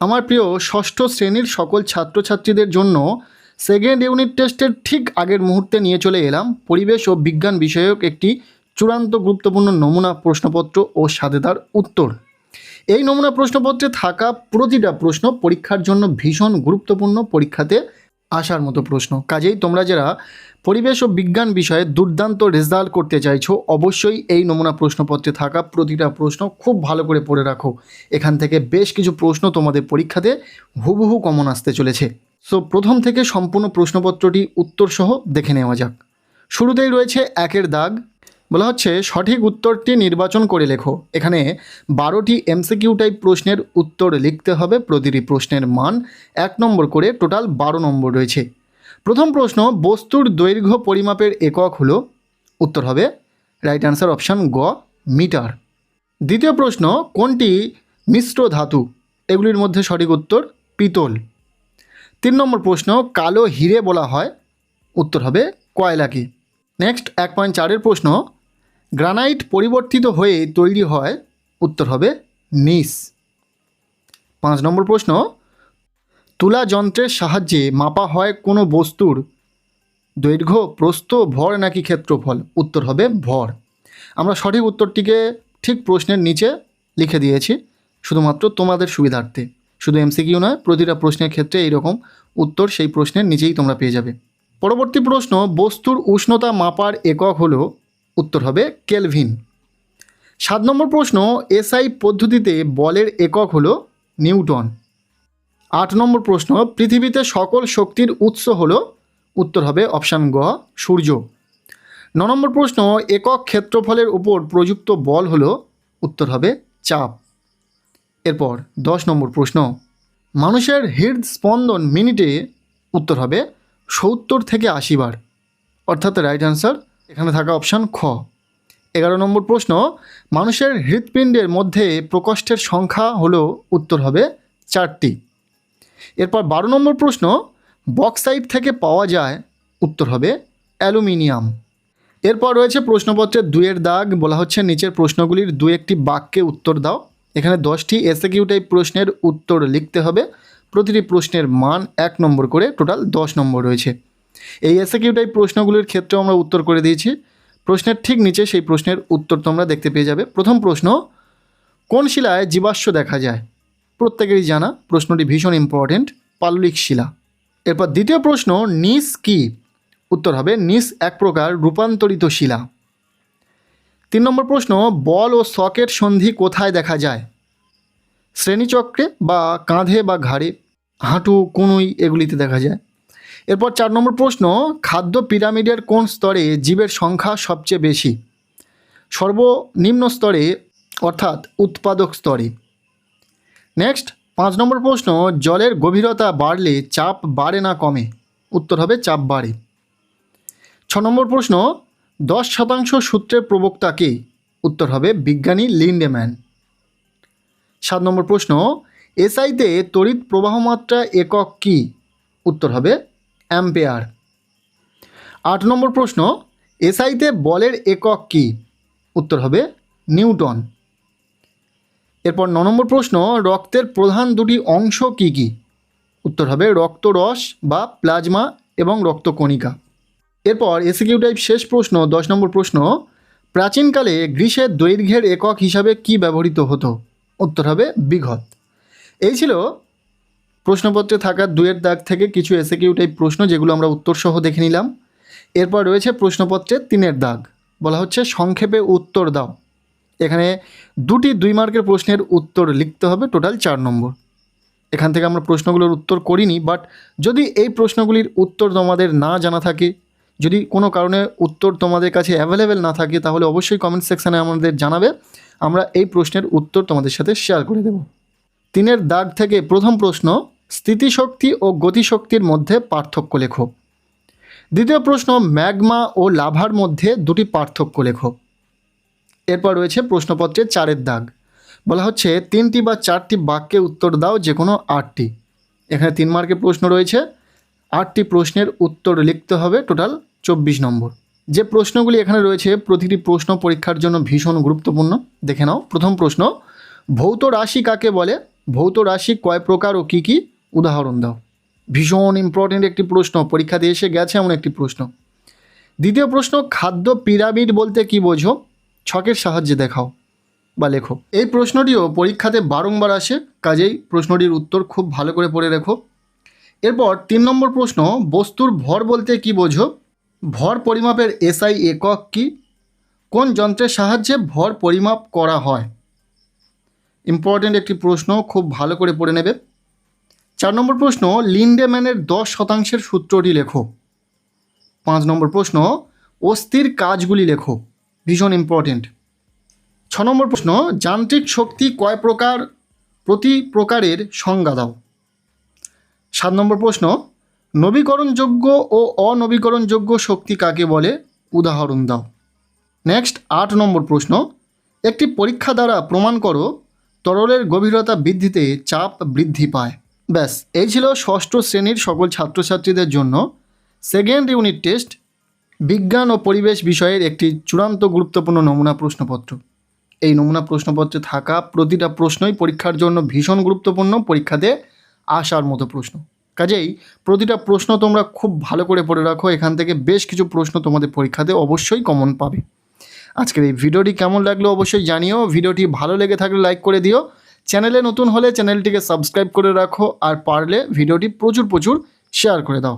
আমার প্রিয় ষষ্ঠ শ্রেণীর সকল ছাত্রছাত্রীদের জন্য সেকেন্ড ইউনিট টেস্টের ঠিক আগের মুহূর্তে নিয়ে চলে এলাম পরিবেশ ও বিজ্ঞান বিষয়ক একটি চূড়ান্ত গুরুত্বপূর্ণ নমুনা প্রশ্নপত্র ও সাধেদার উত্তর। এই নমুনা প্রশ্নপত্রে থাকা প্রতিটা প্রশ্ন পরীক্ষার জন্য ভীষণ গুরুত্বপূর্ণ, পরীক্ষাতে আসার মতো প্রশ্ন। কাজেই তোমরা যারা পরিবেশ ও বিজ্ঞান বিষয়ে দুর্দান্ত রেজাল্ট করতে চাইছো, অবশ্যই এই নমুনা প্রশ্নপত্রে থাকা প্রতিটা প্রশ্ন খুব ভালো করে পড়ে রাখো। এখান থেকে বেশ কিছু প্রশ্ন তোমাদের পরীক্ষাতে হুবহু কমন আসতে চলেছে। সো প্রথম থেকে সম্পূর্ণ প্রশ্নপত্রটি উত্তরসহ দেখে নেওয়া যাক। শুরুতেই রয়েছে একের দাগ, বলা হচ্ছে সঠিক উত্তরটি নির্বাচন করে লেখো। এখানে 12টি এমসিকিউ টাইপ প্রশ্নের উত্তর লিখতে হবে। প্রতিটি প্রশ্নের মান 1 নম্বর করে, টোটাল 12 নম্বর রয়েছে। প্রথম প্রশ্ন, বস্তুর দৈর্ঘ্য পরিমাপের একক হলো, উত্তর হবে রাইট অ্যান্সার অপশান গ, মিটার। দ্বিতীয় প্রশ্ন, কোনটি মিশ্র ধাতু? এগুলির মধ্যে সঠিক উত্তর পিতল। 3 নম্বর প্রশ্ন, কালো হিরে বলা হয়, উত্তর হবে কয়লাকে। নেক্সট 1.4-এর প্রশ্ন, গ্রানাইট পরিবর্তিত হয়ে তৈরি হয়, উত্তর হবে নিস। 5 নম্বর প্রশ্ন, তুলা যন্ত্রের সাহায্যে মাপা হয় কোনো বস্তুর দৈর্ঘ্য, প্রস্থ, ভর নাকি ক্ষেত্রফল, উত্তর হবে ভর। আমরা সঠিক উত্তরটিকে ঠিক প্রশ্নের নিচে লিখে দিয়েছি শুধুমাত্র তোমাদের সুবিধার্থে। শুধু এমসিকিউ নয়, প্রতিটা প্রশ্নের ক্ষেত্রে এইরকম উত্তর সেই প্রশ্নের নিচেই তোমরা পেয়ে যাবে। পরবর্তী প্রশ্ন, বস্তুর উষ্ণতা মাপার একক হলো, উত্তর হবে কেলভিন। 7 নম্বর প্রশ্ন, এসআই পদ্ধতিতে বলের একক হলো নিউটন। 8 নম্বর প্রশ্ন, পৃথিবীতে সকল শক্তির উৎস হলো, উত্তর হবে অপশান গ, সূর্য। 9 নম্বর প্রশ্ন, একক ক্ষেত্রফলের উপর প্রযুক্ত বল হলো, উত্তর হবে চাপ। এরপর 10 নম্বর প্রশ্ন, মানুষের হৃদস্পন্দন মিনিটে, উত্তর হবে 70 থেকে 80 বার, অর্থাৎ রাইট অ্যান্সার এখানে থাকা অপশান খ। 11 নম্বর প্রশ্ন, মানুষের হৃৎপিণ্ডের মধ্যে প্রকোষ্ঠের সংখ্যা হলো, উত্তর হবে 4টি। এরপর 12 নম্বর প্রশ্ন, বক্সাইট থেকে পাওয়া যায়, উত্তর হবে অ্যালুমিনিয়াম। এরপর রয়েছে প্রশ্নপত্রের 2-এর দাগ, বলা হচ্ছে নিচের প্রশ্নগুলির 2-1টি বাক্যে উত্তর দাও। এখানে 10টি এসএকিউ টাইপ প্রশ্নের উত্তর লিখতে হবে। প্রতিটি প্রশ্নের মান 1 নম্বর করে, টোটাল 10 নম্বর রয়েছে। এই এসএকিউ টাইপ প্রশ্নগুলির ক্ষেত্রেও আমরা উত্তর করে দিয়েছি। প্রশ্নের ঠিক নিচে সেই প্রশ্নের উত্তর তোমরা দেখতে পেয়ে যাবে। প্রথম প্রশ্ন, কোন শিলায় জীবাশ্ম দেখা যায়? প্রত্যেকেরই জানা, প্রশ্নটি ভীষণ ইম্পর্টেন্ট, পাললিক শিলা। এরপর দ্বিতীয় প্রশ্ন, নিস কি? উত্তর হবে নিস এক প্রকার রূপান্তরিত শিলা। 3 নম্বর প্রশ্ন, বল ও সকের সন্ধি কোথায় দেখা যায়? শ্রেণীচক্রে বা কাঁধে বা ঘাড়ে, হাঁটু, কনুই এগুলিতে দেখা যায়। এরপর 4 নম্বর প্রশ্ন, খাদ্য পিরামিডের কোন স্তরে জীবের সংখ্যা সবচেয়ে বেশি? সর্বনিম্ন স্তরে, অর্থাৎ উৎপাদক স্তরে। নেক্সট 5 নম্বর প্রশ্ন, জলের গভীরতা বাড়লে চাপ বাড়ে না কমে? উত্তর হবে চাপ বাড়ে। 6 নম্বর প্রশ্ন, 10% সূত্রের প্রবক্তা কে? উত্তর হবে বিজ্ঞানী লিন্ডেম্যান। 7 নম্বর প্রশ্ন, এসআইতে তড়িৎ প্রবাহমাত্রা একক কি? উত্তর হবে অ্যাম্পেয়ার। 8 নম্বর প্রশ্ন, এসআইতে বলের একক কি? উত্তর হবে নিউটন। এরপর 9 নম্বর প্রশ্ন, রক্তের প্রধান দুটি অংশ কি কি? উত্তর হবে রক্তরস বা প্লাজমা এবং রক্তকণিকা। এরপর এসিকিউ টাইপ শেষ প্রশ্ন, 10 নম্বর প্রশ্ন, প্রাচীনকালে গ্রীসের দৈর্ঘ্যের একক হিসাবে কি ব্যবহৃত হতো? উত্তর হবে বিঘত। এই ছিল প্রশ্নপত্রে থাকা 2-এর দাগ থেকে কিছু এসিকিউ টাইপ প্রশ্ন, যেগুলো আমরা উত্তরসহ দেখে নিলাম। এরপর রয়েছে প্রশ্নপত্রে 3-এর দাগ, বলা হচ্ছে সংক্ষেপে উত্তর দাও। এখানে 2টি 2 মার্কের প্রশ্নের উত্তর লিখতে হবে, টোটাল 4 নম্বর। এখান থেকে আমরা প্রশ্নগুলোর উত্তর করিনি, বাট যদি এই প্রশ্নগুলির উত্তর তোমাদের না জানা থাকে, যদি কোনো কারণে উত্তর তোমাদের কাছে অ্যাভেলেবেল না থাকে, তাহলে অবশ্যই কমেন্ট সেকশানে আমাদের জানাবে, আমরা এই প্রশ্নের উত্তর তোমাদের সাথে শেয়ার করে দেব। 3-এর দাগ থেকে প্রথম প্রশ্ন, স্থিতিশক্তি ও গতিশক্তির মধ্যে পার্থক্য লেখো। দ্বিতীয় প্রশ্ন, ম্যাগমা ও লাভার মধ্যে 2টি পার্থক্য লেখো। এরপর রয়েছে প্রশ্নপত্রের 4-এর দাগ, বলা হচ্ছে 3টি বা 4টি বাক্যে উত্তর দাও, যে কোনো 8টি। এখানে 3 মার্কের প্রশ্ন রয়েছে, 8টি প্রশ্নের উত্তর লিখতে হবে, টোটাল 24 নম্বর। যে প্রশ্নগুলি এখানে রয়েছে প্রতিটি প্রশ্ন পরীক্ষার জন্য ভীষণ গুরুত্বপূর্ণ, দেখে নাও। প্রথম প্রশ্ন, ভৌত রাশি কাকে বলে? ভৌত রাশি কয় প্রকার ও কী কী, উদাহরণ দাও। ভীষণ ইম্পর্টেন্ট একটি প্রশ্ন, পরীক্ষাতে এসে গেছে এমন একটি প্রশ্ন। দ্বিতীয় প্রশ্ন, খাদ্য পিরামিড বলতে কী বোঝো, ছকের সাহায্যে দেখাও বা লেখো। এই প্রশ্নটিও পরীক্ষাতে বারংবার আসে, কাজেই প্রশ্নটির উত্তর খুব ভালো করে পড়ে রেখো। এরপর 3 নম্বর প্রশ্ন, বস্তুর ভর বলতে কী বোঝো, ভর পরিমাপের এসআই একক কী, কোন যন্ত্রের সাহায্যে ভর পরিমাপ করা হয়। ইম্পর্টেন্ট একটি প্রশ্ন, খুব ভালো করে পড়ে নেবে। 4 নম্বর প্রশ্ন, লিন্ডেম্যানের 10% সূত্রটি লেখো। 5 নম্বর প্রশ্ন, অস্থির কাজগুলি লেখো, ভীষণ ইম্পর্টেন্ট। 6 নম্বর প্রশ্ন, যান্ত্রিক শক্তি কয় প্রকার, প্রতি প্রকারের সংজ্ঞা দাও। 7 নম্বর প্রশ্ন, নবীকরণযোগ্য ও অনবীকরণযোগ্য শক্তি কাকে বলে, উদাহরণ দাও। নেক্সট 8 নম্বর প্রশ্ন, একটি পরীক্ষা দ্বারা প্রমাণ করো তরলের গভীরতা বৃদ্ধিতে চাপ বৃদ্ধি পায়। ব্যাস, এই ছিল ষষ্ঠ শ্রেণীর সকল ছাত্রছাত্রীদের জন্য সেকেন্ড ইউনিট টেস্ট বিজ্ঞান ও পরিবেশ বিষয়ের একটি চূড়ান্ত গুরুত্বপূর্ণ নমুনা প্রশ্নপত্র। এই নমুনা প্রশ্নপত্রে থাকা প্রতিটা প্রশ্নই পরীক্ষার জন্য ভীষণ গুরুত্বপূর্ণ, পরীক্ষাতে আসার মতো প্রশ্ন। কাজেই প্রতিটা প্রশ্ন তোমরা খুব ভালো করে পড়ে রাখো, এখান থেকে বেশ কিছু প্রশ্ন তোমাদের পরীক্ষাতে অবশ্যই কমন পাবে। আজকের এই ভিডিওটি কেমন লাগলো অবশ্যই জানিও, ভিডিওটি ভালো লেগে থাকলে লাইক করে দিও, চ্যানেলে নতুন হলে চ্যানেলটিকে সাবস্ক্রাইব করে রাখো, আর পারলে ভিডিওটি প্রচুর শেয়ার করে দাও।